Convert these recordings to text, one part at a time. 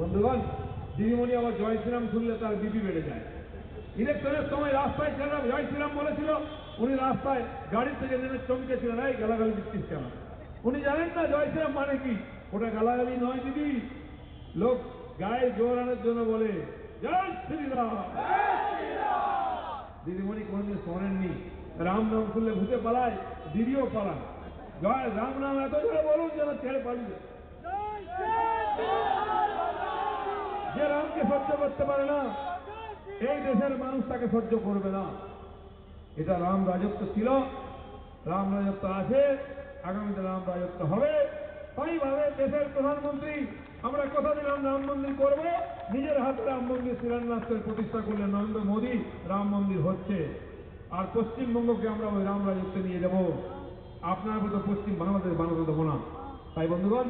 বন্ধুগণ, দিদিমণি আবার জয় শ্রীরাম শুনলে তার বিপি বেড়ে যায়। ইলেকশনের সময় রাস্তায় ছেলেরা জয় শ্রীরাম বলেছিল, উনি রাস্তায় গাড়ি থেকে নেমে চমকেছিলেন, এই গালাগালি দিচ্ছিস কেন? উনি জানেন না জয় শ্রীরাম মানে কি। ওটা গালাগালি নয় দিদি, লোক গায়ে জোর আনার জন্য বলে জয় শ্রীরাম। দিদিমণি কোনদিন শোনেননি রাম নাম শুনলে ভূতে পালায়, দিদিও পালায়। জয় রাম নাম এত জোরে বলুন যেন ছেড়ে পালিয়ে। যে রামকে সহ্য করতে পারে না, এই দেশের মানুষ তাকে সহ্য করবে না। এটা রাম রাজত্ব ছিল, রাম রাজত্ব আছে, আগামীতে রাম রাজত্ব হবে। তাই ভাবে দেশের প্রধানমন্ত্রী আমরা কথা দিলাম রাম মন্দির করব, নিজের হাতে রাম মন্দির শিলান্যাসের প্রতিষ্ঠা করলেন নরেন্দ্র মোদী, রাম মন্দির হচ্ছে। আর পশ্চিমবঙ্গকে আমরা ওই রাম রাজত্বে নিয়ে যাব। আপনার মতো পশ্চিম বাংলাদেশ বানাতে দেবো না। তাই বন্ধুগণ,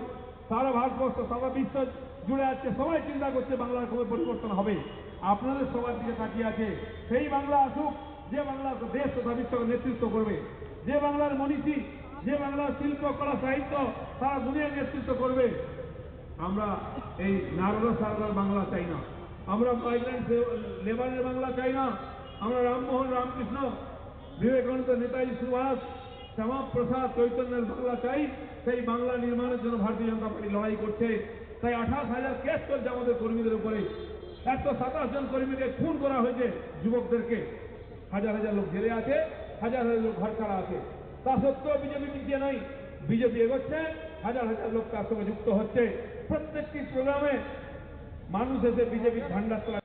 সারা ভারতবর্ষ সারা বিশ্ব জুড়ে আছে, সবাই চিন্তা করছে বাংলার কবে পরিবর্তন হবে। আপনাদের সবার দিকে তাকিয়ে আছে সেই বাংলা আসুক, যে বাংলা দেশ তথা বিশ্বকে নেতৃত্ব করবে, যে বাংলার মনীষী, যে বাংলার শিল্প কলা সাহিত্য সারা দুনিয়ার নেতৃত্ব করবে। আমরা এই নারদ সারদার বাংলা চাই না, আমরা মাইগ্রেন্ট লেবারের বাংলা চাই না, আমরা রামমোহন রামকৃষ্ণ বিবেকানন্দ নেতাজি সুভাষ শ্যামাপ্রসাদ চৈতন্যের বাংলা চাই। সেই বাংলা নির্মাণের জন্য ভারতীয় জনতা পার্টি লড়াই করছে। তাই 28,000 কেস চলছে আমাদের কর্মীদের উপরে, 127 জন কর্মীকে খুন করা হয়েছে, যুবকদেরকে। হাজার হাজার লোক জেলে আছে, হাজার হাজার লোক ঘর ছাড়া আছে। তা সত্ত্বেও বিজেপি টিকিয়ে নাই, বিজেপি এগোচ্ছে, হাজার হাজার লোক তার সঙ্গে যুক্ত হচ্ছে। প্রত্যেকটি প্রোগ্রামে মানুষ এসে বিজেপির ঝান্ডা তোলা